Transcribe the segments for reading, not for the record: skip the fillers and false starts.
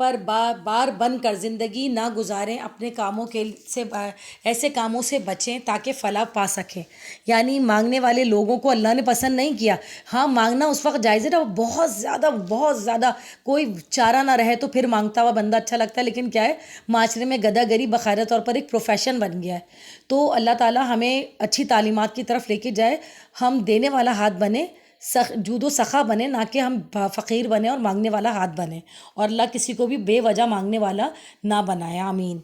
پر بار بن کر زندگی نہ گزاریں، اپنے کاموں سے ایسے کاموں سے بچیں تاکہ فلاح پا سکیں۔ یعنی مانگنے والے لوگوں کو اللہ نے پسند نہیں کیا۔ ہاں مانگنا اس وقت جائز ہے جب بہت زیادہ کوئی چارہ نہ رہے تو پھر مانگتا ہوا بندہ اچھا لگتا ہے، لیکن کیا ہے معاشرے میں گدہ گری باقاعدہ طور پر ایک پروفیشن بن گیا ہے۔ تو اللہ تعالیٰ ہمیں اچھی تعلیمات کی طرف لے کے جائے، ہم دینے والا ہاتھ بنے، جود و سخا بنے، نہ کہ ہم فقیر بنے اور مانگنے والا ہاتھ بنے، اور اللہ کسی کو بھی بے وجہ مانگنے والا نہ بنائے، آمین۔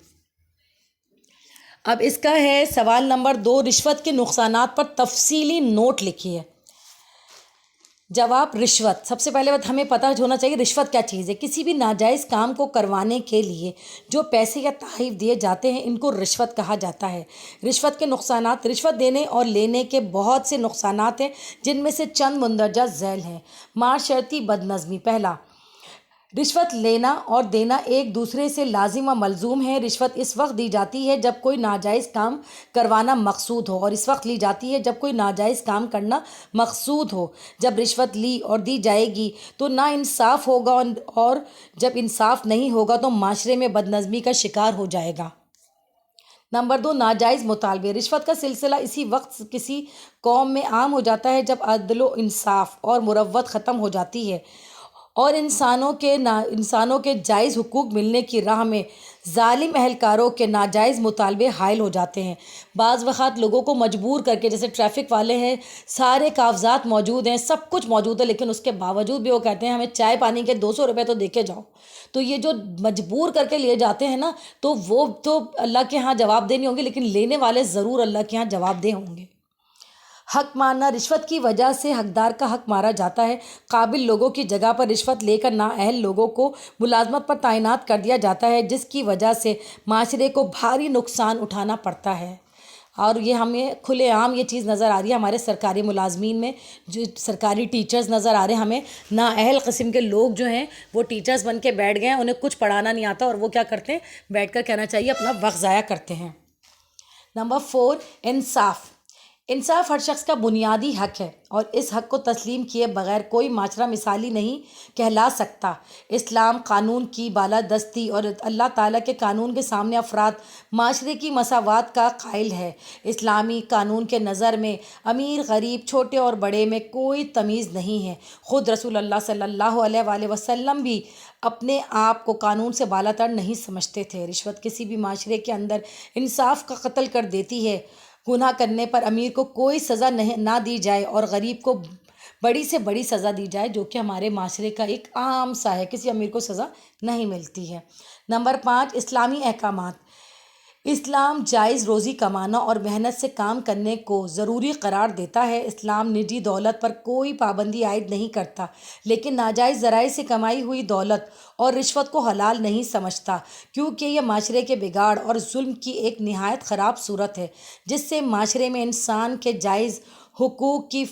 اب اس کا ہے سوال نمبر 2، رشوت کے نقصانات پر تفصیلی نوٹ لکھیے۔ جواب: رشوت، سب سے پہلے بات ہمیں پتہ ہونا چاہیے رشوت کیا چیز ہے۔ کسی بھی ناجائز کام کو کروانے کے لیے جو پیسے یا تحائف دیے جاتے ہیں ان کو رشوت کہا جاتا ہے۔ رشوت کے نقصانات: رشوت دینے اور لینے کے بہت سے نقصانات ہیں جن میں سے چند مندرجہ ذیل ہیں۔ معاشرتی بدنظمی: پہلا، رشوت لینا اور دینا ایک دوسرے سے لازم و ملزوم ہے۔ رشوت اس وقت دی جاتی ہے جب کوئی ناجائز کام کروانا مقصود ہو، اور اس وقت لی جاتی ہے جب کوئی ناجائز کام کرنا مقصود ہو۔ جب رشوت لی اور دی جائے گی تو نا انصاف ہوگا، اور جب انصاف نہیں ہوگا تو معاشرے میں بدنظمی کا شکار ہو جائے گا۔ نمبر 2، ناجائز مطالبے: رشوت کا سلسلہ اسی وقت کسی قوم میں عام ہو جاتا ہے جب عدل و انصاف اور مروت ختم ہو جاتی ہے اور انسانوں کے جائز حقوق ملنے کی راہ میں ظالم اہلکاروں کے ناجائز مطالبے حائل ہو جاتے ہیں۔ بعض وقت لوگوں کو مجبور کر کے، جیسے ٹریفک والے ہیں، سارے کاغذات موجود ہیں، سب کچھ موجود ہے، لیکن اس کے باوجود بھی وہ کہتے ہیں ہمیں چائے پانی کے 200 روپے تو دے کے جاؤ۔ تو یہ جو مجبور کر کے لیے جاتے ہیں نا، تو وہ تو اللہ کے ہاں جواب دہ نہیں ہوں گے، لیکن لینے والے ضرور اللہ کے ہاں جواب دہ ہوں گے۔ حق مارنا: رشوت کی وجہ سے حقدار کا حق مارا جاتا ہے۔ قابل لوگوں کی جگہ پر رشوت لے کر نااہل لوگوں کو ملازمت پر تعینات کر دیا جاتا ہے، جس کی وجہ سے معاشرے کو بھاری نقصان اٹھانا پڑتا ہے۔ اور یہ ہمیں کھلے عام یہ چیز نظر آ رہی ہے ہمارے سرکاری ملازمین میں، جو سرکاری ٹیچرز نظر آ رہے ہیں ہمیں، نااہل قسم کے لوگ جو ہیں وہ ٹیچرز بن کے بیٹھ گئے ہیں، انہیں کچھ پڑھانا نہیں آتا، اور وہ کیا کرتے ہیں، بیٹھ کر کہنا چاہیے اپنا وقت ضائع کرتے ہیں۔ نمبر 4، انصاف۔ انصاف ہر شخص کا بنیادی حق ہے، اور اس حق کو تسلیم کیے بغیر کوئی معاشرہ مثالی نہیں کہلا سکتا۔ اسلام قانون کی بالادستی اور اللہ تعالیٰ کے قانون کے سامنے افراد معاشرے کی مساوات کا قائل ہے۔ اسلامی قانون کے نظر میں امیر غریب، چھوٹے اور بڑے میں کوئی تمیز نہیں ہے۔ خود رسول اللہ صلی اللہ علیہ وآلہ وسلم بھی اپنے آپ کو قانون سے بالاتر نہیں سمجھتے تھے۔ رشوت کسی بھی معاشرے کے اندر انصاف کا قتل کر دیتی ہے۔ گناہ کرنے پر امیر کو کوئی سزا نہ دی جائے اور غریب کو بڑی سے بڑی سزا دی جائے، جو کہ ہمارے معاشرے کا ایک عام سا ہے، کسی امیر کو سزا نہیں ملتی ہے۔ نمبر 5، اسلامی احکامات۔ اسلام جائز روزی کمانا اور محنت سے کام کرنے کو ضروری قرار دیتا ہے۔ اسلام نجی دولت پر کوئی پابندی عائد نہیں کرتا، لیکن ناجائز ذرائع سے کمائی ہوئی دولت اور رشوت کو حلال نہیں سمجھتا، کیونکہ یہ معاشرے کے بگاڑ اور ظلم کی ایک نہایت خراب صورت ہے، جس سے معاشرے میں انسان کے جائز حقوق کی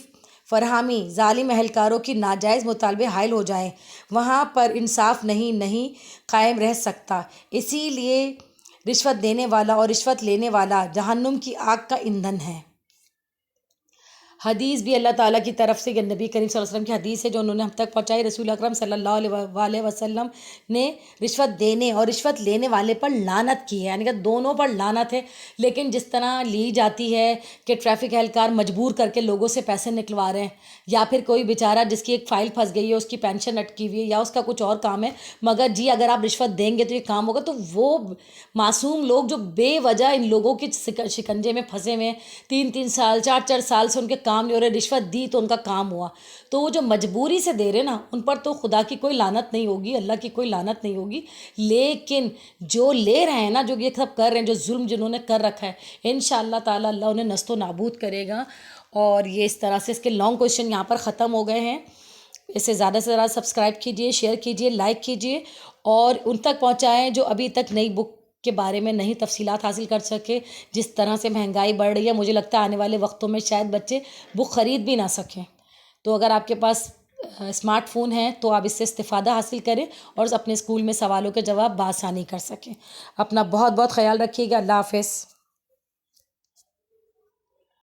فراہمی ظالم اہلکاروں کی ناجائز مطالبے حائل ہو جائیں، وہاں پر انصاف نہیں قائم رہ سکتا۔ اسی لیے رشوت دینے والا اور رشوت لینے والا جہنم کی آگ کا ایندھن ہے۔ حدیث بھی اللہ تعالیٰ کی طرف سے، نبی کریم صلی اللہ علیہ وسلم کی حدیث ہے جو انہوں نے ہم تک پہنچائی۔ رسول اکرم صلی اللہ علیہ وسلم نے رشوت دینے اور رشوت لینے والے پر لعنت کی ہے، یعنی کہ دونوں پر لعنت ہے۔ لیکن جس طرح لی جاتی ہے کہ ٹریفک اہلکار مجبور کر کے لوگوں سے پیسے نکلوا رہے ہیں، یا پھر کوئی بیچارہ جس کی ایک فائل پھنس گئی ہے، اس کی پینشن اٹکی ہوئی ہے، یا اس کا کچھ اور کام ہے، مگر جی اگر آپ رشوت دیں گے تو یہ کام ہوگا، تو وہ معصوم لوگ جو بے وجہ ان لوگوں کی شکنجے میں پھنسے ہوئے ہیں، 3 سال 4 سال سے ان کے کام نہیں ہو رہے، رشوت دی تو ان کا کام ہوا، تو وہ جو مجبوری سے دے رہے نا ان پر تو خدا کی کوئی لعنت نہیں ہوگی، اللہ کی کوئی لعنت نہیں ہوگی۔ لیکن جو لے رہے ہیں نا، جو یہ سب کر رہے ہیں، جو ظلم جنہوں نے کر رکھا ہے، انشاءاللہ تعالیٰ اللہ انہیں نست و نابود کرے گا۔ اور یہ اس طرح سے اس کے لانگ کویشچن یہاں پر ختم ہو گئے ہیں۔ اسے زیادہ سے زیادہ سبسکرائب کیجئے، شیئر کیجئے، لائک کیجئے، اور ان تک پہنچائیں جو ابھی تک نئی بک کے بارے میں نہیں تفصیلات حاصل کر سکے۔ جس طرح سے مہنگائی بڑھ رہی ہے، مجھے لگتا ہے آنے والے وقتوں میں شاید بچے بک خرید بھی نہ سکیں۔ تو اگر آپ کے پاس اسمارٹ فون ہے تو آپ اس سے استفادہ حاصل کریں اور اپنے اسکول میں سوالوں کے جواب بآسانی کر سکیں۔ اپنا بہت بہت خیال رکھیے گا۔ اللہ حافظ۔